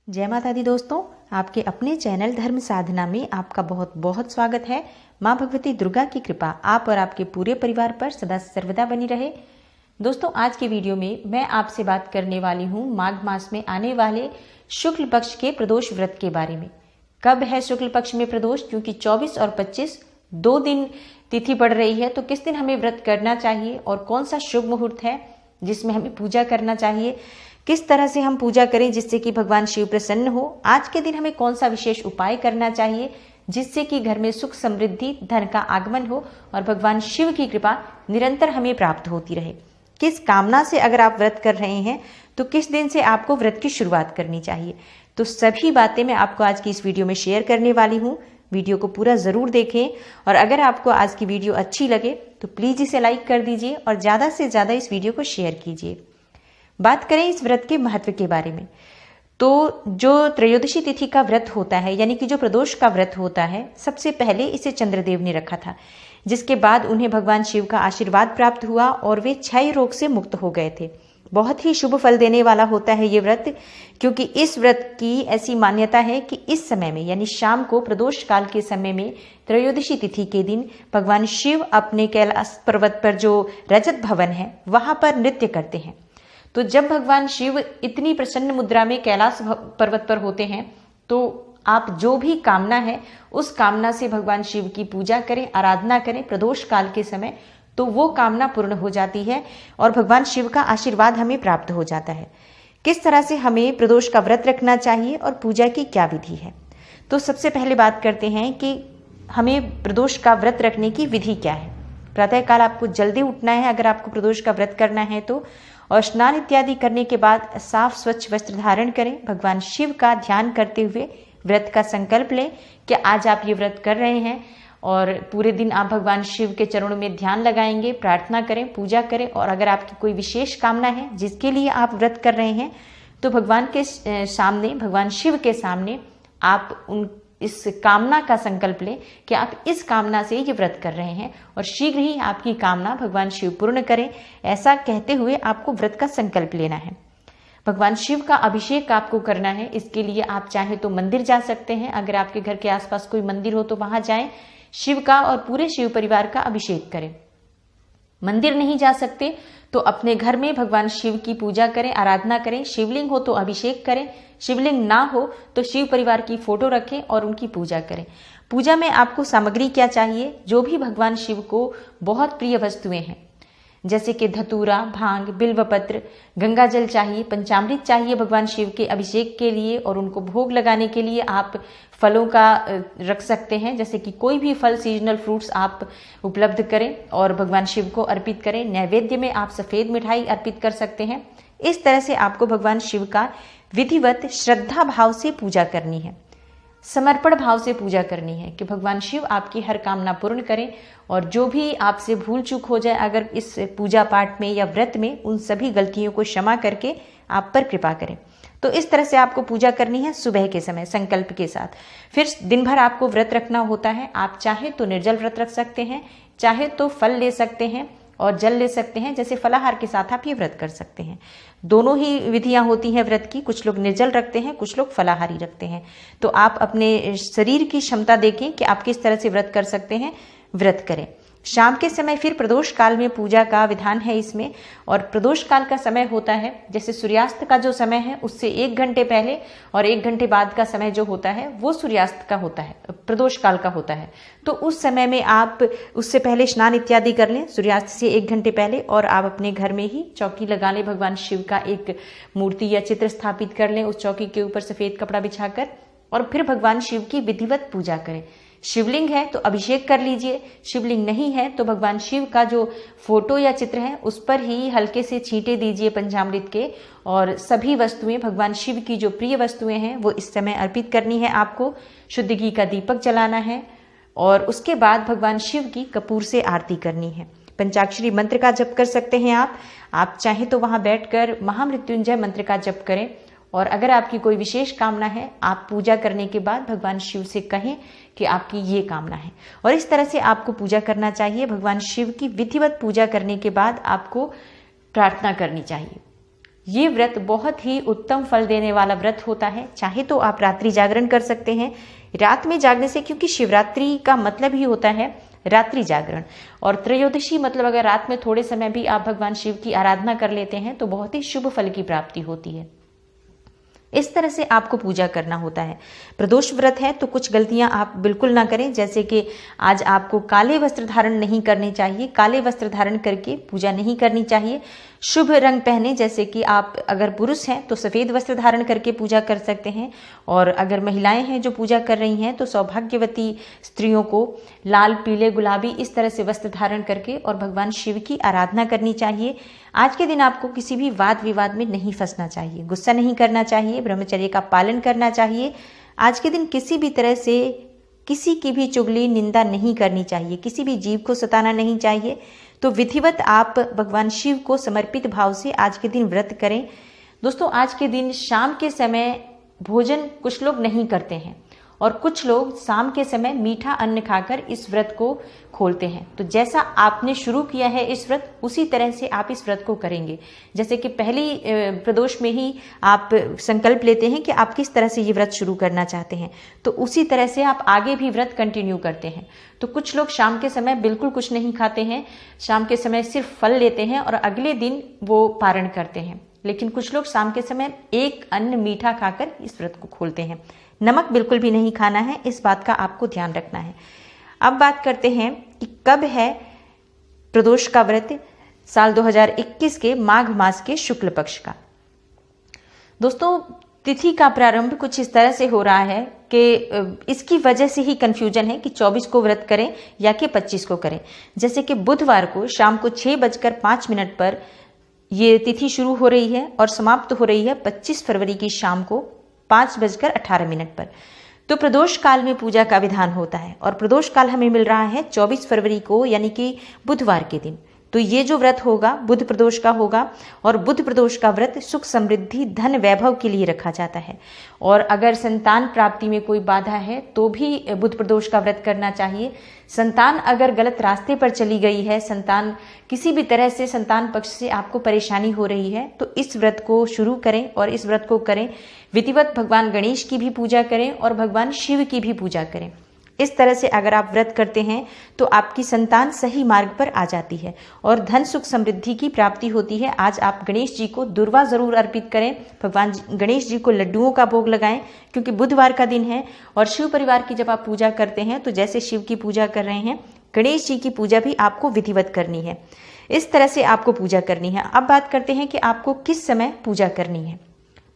जय माता दी दोस्तों, आपके अपने चैनल धर्म साधना में आपका बहुत बहुत स्वागत है। माँ भगवती दुर्गा की कृपा आप और आपके पूरे परिवार पर सदा सर्वदा बनी रहे। दोस्तों, आज के वीडियो में मैं आपसे बात करने वाली हूँ माघ मास में आने वाले शुक्ल पक्ष के प्रदोष व्रत के बारे में। कब है शुक्ल पक्ष में प्रदोष? क्योंकि 24 और 25 2 दिन तिथि पड़ रही है, तो किस दिन हमें व्रत करना चाहिए और कौन सा शुभ मुहूर्त है जिसमें हमें पूजा करना चाहिए, किस तरह से हम पूजा करें जिससे कि भगवान शिव प्रसन्न हो। आज के दिन हमें कौन सा विशेष उपाय करना चाहिए जिससे कि घर में सुख समृद्धि धन का आगमन हो और भगवान शिव की कृपा निरंतर हमें प्राप्त होती रहे। किस कामना से अगर आप व्रत कर रहे हैं तो किस दिन से आपको व्रत की शुरुआत करनी चाहिए, तो सभी बातें मैं आपको आज की इस वीडियो में शेयर करने वाली हूँ। वीडियो को पूरा ज़रूर देखें और अगर आपको आज की वीडियो अच्छी लगे तो प्लीज़ इसे लाइक कर दीजिए और ज़्यादा से ज़्यादा इस वीडियो को शेयर कीजिए। बात करें इस व्रत के महत्व के बारे में, तो जो त्रयोदशी तिथि का व्रत होता है यानी कि जो प्रदोष का व्रत होता है, सबसे पहले इसे चंद्रदेव ने रखा था, जिसके बाद उन्हें भगवान शिव का आशीर्वाद प्राप्त हुआ और वे क्षय रोग से मुक्त हो गए थे। बहुत ही शुभ फल देने वाला होता है ये व्रत, क्योंकि इस व्रत की ऐसी मान्यता है कि इस समय में यानी शाम को प्रदोष काल के समय में त्रयोदशी तिथि के दिन भगवान शिव अपने कैलाश पर्वत पर जो रजत भवन है वहां पर नृत्य करते हैं। तो जब भगवान शिव इतनी प्रसन्न मुद्रा में कैलाश पर्वत पर होते हैं तो आप जो भी कामना है उस कामना से भगवान शिव की पूजा करें, आराधना करें प्रदोष काल के समय, तो वो कामना पूर्ण हो जाती है और भगवान शिव का आशीर्वाद हमें प्राप्त हो जाता है। किस तरह से हमें प्रदोष का व्रत रखना चाहिए और पूजा की क्या विधि है, तो सबसे पहले बात करते हैं कि हमें प्रदोष का व्रत रखने की विधि क्या है। प्रातःकाल आपको जल्दी उठना है अगर आपको प्रदोष का व्रत करना है तो, और स्नान इत्यादि करने के बाद साफ स्वच्छ वस्त्र धारण करें। भगवान शिव का ध्यान करते हुए व्रत का संकल्प लें कि आज आप ये व्रत कर रहे हैं और पूरे दिन आप भगवान शिव के चरणों में ध्यान लगाएंगे, प्रार्थना करें, पूजा करें। और अगर आपकी कोई विशेष कामना है जिसके लिए आप व्रत कर रहे हैं तो भगवान के सामने, भगवान शिव के सामने आप इस कामना का संकल्प लें कि आप इस कामना से ये व्रत कर रहे हैं और शीघ्र ही आपकी कामना भगवान शिव पूर्ण करें। ऐसा कहते हुए आपको व्रत का संकल्प लेना है। भगवान शिव का अभिषेक आपको करना है। इसके लिए आप चाहे तो मंदिर जा सकते हैं, अगर आपके घर के आसपास कोई मंदिर हो तो वहां जाएं, शिव का और पूरे शिव परिवार का अभिषेक करें। मंदिर नहीं जा सकते तो अपने घर में भगवान शिव की पूजा करें, आराधना करें। शिवलिंग हो तो अभिषेक करें, शिवलिंग ना हो तो शिव परिवार की फोटो रखें और उनकी पूजा करें। पूजा में आपको सामग्री क्या चाहिए? जो भी भगवान शिव को बहुत प्रिय वस्तुएं हैं, जैसे कि धतूरा, भांग, बिल्वपत्र, गंगा जल चाहिए, पंचामृत चाहिए भगवान शिव के अभिषेक के लिए, और उनको भोग लगाने के लिए आप फलों का रख सकते हैं, जैसे कि कोई भी फल, सीजनल फ्रूट्स आप उपलब्ध करें और भगवान शिव को अर्पित करें। नैवेद्य में आप सफेद मिठाई अर्पित कर सकते हैं। इस तरह से आपको भगवान शिव का विधिवत श्रद्धा भाव से पूजा करनी है, समर्पण भाव से पूजा करनी है कि भगवान शिव आपकी हर कामना पूर्ण करें और जो भी आपसे भूल चूक हो जाए अगर इस पूजा पाठ में या व्रत में, उन सभी गलतियों को क्षमा करके आप पर कृपा करें। तो इस तरह से आपको पूजा करनी है सुबह के समय संकल्प के साथ। फिर दिन भर आपको व्रत रखना होता है। आप चाहे तो निर्जल व्रत रख सकते हैं, चाहे तो फल ले सकते हैं और जल ले सकते हैं, जैसे फलाहार के साथ आप ये व्रत कर सकते हैं। दोनों ही विधियां होती हैं व्रत की, कुछ लोग निर्जल रखते हैं, कुछ लोग फलाहारी रखते हैं। तो आप अपने शरीर की क्षमता देखें कि आप किस तरह से व्रत कर सकते हैं, व्रत करें। शाम के समय फिर प्रदोष काल में पूजा का विधान है इसमें, और प्रदोष काल का समय होता है जैसे सूर्यास्त का जो समय है उससे 1 घंटे पहले और 1 घंटे बाद का समय जो होता है वो सूर्यास्त का होता है, प्रदोष काल का होता है। तो उस समय में आप उससे पहले स्नान इत्यादि कर लें सूर्यास्त से 1 घंटे पहले, और आप अपने घर में ही चौकी लगा लें, भगवान शिव का एक मूर्ति या चित्र स्थापित कर लें उस चौकी के ऊपर सफेद कपड़ा बिछाकर, और फिर भगवान शिव की विधिवत पूजा करें। शिवलिंग है तो अभिषेक कर लीजिए, शिवलिंग नहीं है तो भगवान शिव का जो फोटो या चित्र है उस पर ही हल्के से छींटे दीजिए पंचामृत के, और सभी वस्तुएं भगवान शिव की जो प्रिय वस्तुएं हैं वो इस समय अर्पित करनी है आपको। शुद्ध घी का दीपक जलाना है और उसके बाद भगवान शिव की कपूर से आरती करनी है। पंचाक्षरी मंत्र का जप कर सकते हैं आप चाहे तो वहां बैठकर महामृत्युंजय मंत्र का जप करें, और अगर आपकी कोई विशेष कामना है आप पूजा करने के बाद भगवान शिव से कहें कि आपकी ये कामना है, और इस तरह से आपको पूजा करना चाहिए। भगवान शिव की विधिवत पूजा करने के बाद आपको प्रार्थना करनी चाहिए। ये व्रत बहुत ही उत्तम फल देने वाला व्रत होता है। चाहे तो आप रात्रि जागरण कर सकते हैं। रात में जागने से, क्योंकि शिवरात्रि का मतलब ही होता है रात्रि जागरण, और त्रयोदशी मतलब अगर रात में थोड़े समय भी आप भगवान शिव की आराधना कर लेते हैं तो बहुत ही शुभ फल की प्राप्ति होती है। इस तरह से आपको पूजा करना होता है। प्रदोष व्रत है तो कुछ गलतियां आप बिल्कुल ना करें, जैसे कि आज आपको काले वस्त्र धारण नहीं करने चाहिए। काले वस्त्र धारण करके पूजा नहीं करनी चाहिए। शुभ रंग पहने, जैसे कि आप अगर पुरुष हैं तो सफ़ेद वस्त्र धारण करके पूजा कर सकते हैं, और अगर महिलाएं हैं जो पूजा कर रही हैं तो सौभाग्यवती स्त्रियों को लाल, पीले, गुलाबी इस तरह से वस्त्र धारण करके और भगवान शिव की आराधना करनी चाहिए। आज के दिन आपको किसी भी वाद विवाद में नहीं फंसना चाहिए, गुस्सा नहीं करना चाहिए, ब्रह्मचर्य का पालन करना चाहिए। आज के दिन किसी भी तरह से किसी की भी चुगली, निंदा नहीं करनी चाहिए, किसी भी जीव को सताना नहीं चाहिए। तो विधिवत आप भगवान शिव को समर्पित भाव से आज के दिन व्रत करें। दोस्तों, आज के दिन शाम के समय भोजन कुछ लोग नहीं करते हैं, और कुछ लोग शाम के समय मीठा अन्न खाकर इस व्रत को खोलते हैं। तो जैसा आपने शुरू किया है इस व्रत, उसी तरह से आप इस व्रत को करेंगे। जैसे कि पहली प्रदोष में ही आप संकल्प लेते हैं कि आप किस तरह से ये व्रत शुरू करना चाहते हैं, तो उसी तरह से आप आगे भी व्रत कंटिन्यू करते हैं। तो कुछ लोग शाम के समय बिल्कुल कुछ नहीं खाते हैं, शाम के समय सिर्फ फल लेते हैं और अगले दिन वो पारण करते हैं। लेकिन कुछ लोग शाम के समय एक अन्न मीठा खाकर इस व्रत को खोलते हैं। नमक बिल्कुल भी नहीं खाना है, इस बात का आपको ध्यान रखना है। अब बात करते हैं कि कब है प्रदोष का व्रत। साल 2021 के माघ मास के शुक्ल पक्ष का। दोस्तों, तिथि का प्रारंभ कुछ इस तरह से हो रहा है कि इसकी वजह से ही कंफ्यूजन है कि 24 को व्रत करें या कि 25 को करें। जैसे कि बुधवार को शाम को 6:05 पर ये तिथि शुरू हो रही है और समाप्त हो रही है 25 फरवरी की शाम को 5:18 पर। तो प्रदोष काल में पूजा का विधान होता है, और प्रदोष काल हमें मिल रहा है 24 फरवरी को, यानी कि बुधवार के दिन। तो ये जो व्रत होगा बुध प्रदोष का होगा, और बुध प्रदोष का व्रत सुख, समृद्धि, धन, वैभव के लिए रखा जाता है। और अगर संतान प्राप्ति में कोई बाधा है तो भी बुध प्रदोष का व्रत करना चाहिए। संतान अगर गलत रास्ते पर चली गई है, संतान किसी भी तरह से संतान पक्ष से आपको परेशानी हो रही है, तो इस व्रत को शुरू करें और इस व्रत को करें। विधिवत भगवान गणेश की भी पूजा करें और भगवान शिव की भी पूजा करें। इस तरह से अगर आप व्रत करते हैं तो आपकी संतान सही मार्ग पर आ जाती है और धन, सुख, समृद्धि की प्राप्ति होती है। आज आप गणेश जी को दुर्वा जरूर अर्पित करें, भगवान गणेश जी को लड्डुओं का भोग लगाएं, क्योंकि बुधवार का दिन है। और शिव परिवार की जब आप पूजा करते हैं तो जैसे शिव की पूजा कर रहे हैं, गणेश जी की पूजा भी आपको विधिवत करनी है। इस तरह से आपको पूजा करनी है। अब बात करते हैं कि आपको किस समय पूजा करनी है।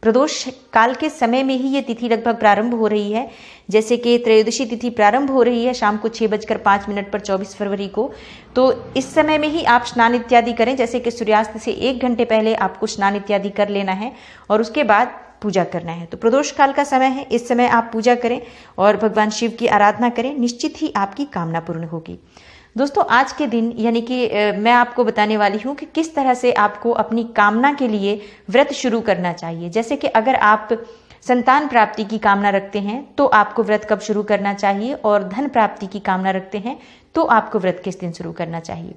प्रदोष काल के समय में ही ये तिथि लगभग प्रारंभ हो रही है। जैसे कि त्रयोदशी तिथि प्रारंभ हो रही है शाम को 6:05 पर 24 फरवरी को। तो इस समय में ही आप स्नान इत्यादि करें। जैसे कि सूर्यास्त से 1 घंटे पहले आपको स्नान इत्यादि कर लेना है और उसके बाद पूजा करना है। तो प्रदोष काल का समय है, इस समय आप पूजा करें और भगवान शिव की आराधना करें, निश्चित ही आपकी कामना पूर्ण होगी। दोस्तों, आज के दिन यानी कि मैं आपको बताने वाली हूँ कि किस तरह से आपको अपनी कामना के लिए व्रत शुरू करना चाहिए। जैसे कि अगर आप संतान प्राप्ति की कामना रखते हैं तो आपको व्रत कब शुरू करना चाहिए, और धन प्राप्ति की कामना रखते हैं तो आपको व्रत किस दिन शुरू करना चाहिए।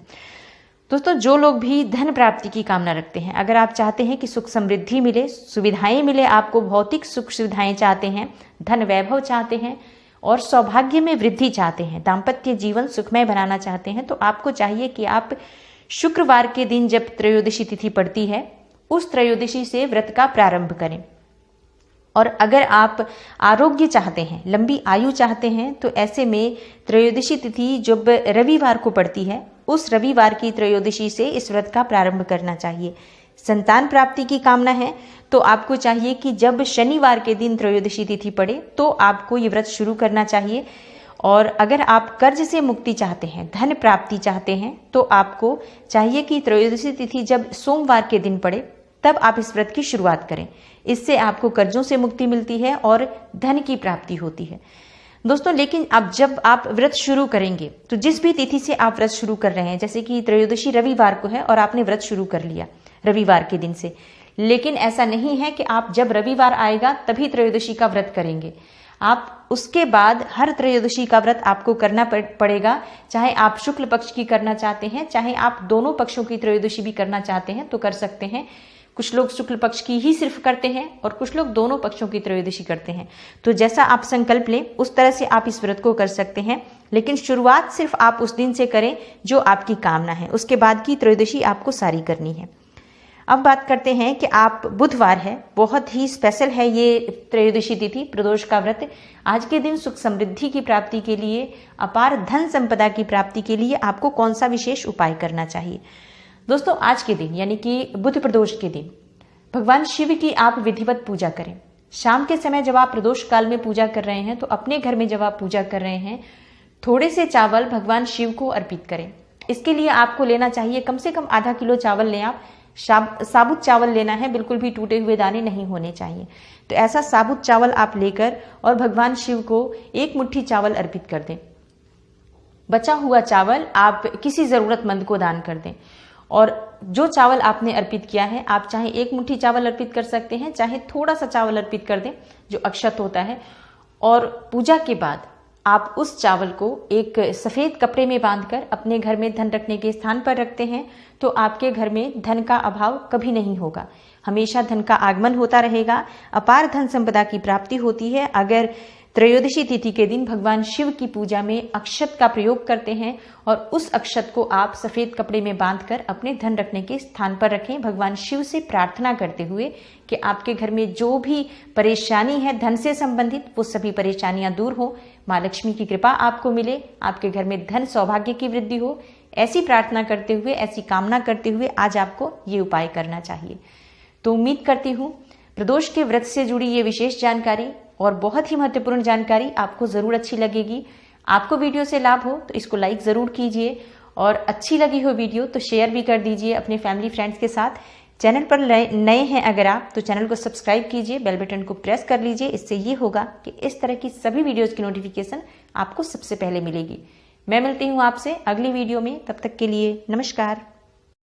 दोस्तों, जो लोग भी धन प्राप्ति की कामना रखते हैं, अगर आप चाहते हैं कि सुख समृद्धि मिले, सुविधाएं मिले, आपको भौतिक सुख सुविधाएं चाहते हैं, धन वैभव चाहते हैं और सौभाग्य में वृद्धि चाहते हैं, दाम्पत्य जीवन सुखमय बनाना चाहते हैं, तो आपको चाहिए कि आप शुक्रवार के दिन जब त्रयोदशी तिथि पड़ती है उस त्रयोदशी से व्रत का प्रारंभ करें। और अगर आप आरोग्य चाहते हैं, लंबी आयु चाहते हैं, तो ऐसे में त्रयोदशी तिथि जब रविवार को पड़ती है उस रविवार की त्रयोदशी से इस व्रत का प्रारंभ करना चाहिए। संतान प्राप्ति की कामना है तो आपको चाहिए कि जब शनिवार के दिन त्रयोदशी तिथि पड़े तो आपको ये व्रत शुरू करना चाहिए। और अगर आप कर्ज से मुक्ति चाहते हैं, धन प्राप्ति चाहते हैं, तो आपको चाहिए कि त्रयोदशी तिथि जब सोमवार के दिन पड़े तब आप इस व्रत की शुरुआत करें। इससे आपको कर्जों से मुक्ति मिलती है और धन की प्राप्ति होती है। दोस्तों, लेकिन अब जब आप व्रत शुरू करेंगे तो जिस भी तिथि से आप व्रत शुरू कर रहे हैं, जैसे कि त्रयोदशी रविवार को है और आपने व्रत शुरू कर लिया रविवार के दिन से, लेकिन ऐसा नहीं है कि आप जब रविवार आएगा तभी त्रयोदशी का व्रत करेंगे। आप उसके बाद हर त्रयोदशी का व्रत आपको करना पड़ेगा, चाहे आप शुक्ल पक्ष की करना चाहते हैं, चाहे आप दोनों पक्षों की त्रयोदशी भी करना चाहते हैं तो कर सकते हैं। कुछ लोग शुक्ल पक्ष की ही सिर्फ करते हैं और कुछ लोग दोनों पक्षों की त्रयोदशी करते हैं। तो जैसा आप संकल्प लें उस तरह से आप इस व्रत को कर सकते हैं, लेकिन शुरुआत सिर्फ आप उस दिन से करें जो आपकी कामना है। उसके बाद की त्रयोदशी आपको सारी करनी है। अब बात करते हैं कि आप बुधवार है, बहुत ही स्पेशल है ये त्रयोदशी तिथि, प्रदोष का व्रत। आज के दिन सुख समृद्धि की प्राप्ति के लिए, अपार धन संपदा की प्राप्ति के लिए आपको कौन सा विशेष उपाय करना चाहिए। दोस्तों, आज के दिन यानी कि बुध प्रदोष के दिन भगवान शिव की आप विधिवत पूजा करें। शाम के समय जब आप प्रदोष काल में पूजा कर रहे हैं तो अपने घर में जब आप पूजा कर रहे हैं थोड़े से चावल भगवान शिव को अर्पित करें। इसके लिए आपको लेना चाहिए कम से कम आधा किलो चावल लें आप। साबुत चावल लेना है, बिल्कुल भी टूटे हुए दाने नहीं होने चाहिए। तो ऐसा साबुत चावल आप लेकर और भगवान शिव को एक मुट्ठी चावल अर्पित कर दें। बचा हुआ चावल आप किसी जरूरतमंद को दान कर दें। और जो चावल आपने अर्पित किया है, आप चाहे एक मुट्ठी चावल अर्पित कर सकते हैं, चाहे थोड़ा सा चावल अर्पित कर दें जो अक्षत होता है। और पूजा के बाद आप उस चावल को एक सफेद कपड़े में बांधकर अपने घर में धन रखने के स्थान पर रखते हैं तो आपके घर में धन का अभाव कभी नहीं होगा, हमेशा धन का आगमन होता रहेगा, अपार धन संपदा की प्राप्ति होती है। अगर त्रयोदशी तिथि के दिन भगवान शिव की पूजा में अक्षत का प्रयोग करते हैं और उस अक्षत को आप सफेद कपड़े में बांधकर अपने धन रखने के स्थान पर रखें, भगवान शिव से प्रार्थना करते हुए कि आपके घर में जो भी परेशानी है धन से संबंधित वो सभी परेशानियां दूर हो, माँ लक्ष्मी की कृपा आपको मिले, आपके घर में धन सौभाग्य की वृद्धि हो। ऐसी प्रार्थना करते हुए, ऐसी कामना करते हुए आज आपको ये उपाय करना चाहिए। तो उम्मीद करती हूँ प्रदोष के व्रत से जुड़ी ये विशेष जानकारी और बहुत ही महत्वपूर्ण जानकारी आपको जरूर अच्छी लगेगी। आपको वीडियो से लाभ हो तो इसको लाइक जरूर कीजिए और अच्छी लगी हो वीडियो तो शेयर भी कर दीजिए अपने फैमिली फ्रेंड्स के साथ। चैनल पर नए हैं अगर आप तो चैनल को सब्सक्राइब कीजिए, बेल बटन को प्रेस कर लीजिए। इससे ये होगा कि इस तरह की सभी वीडियोज की नोटिफिकेशन आपको सबसे पहले मिलेगी। मैं मिलती हूँ आपसे अगली वीडियो में, तब तक के लिए नमस्कार।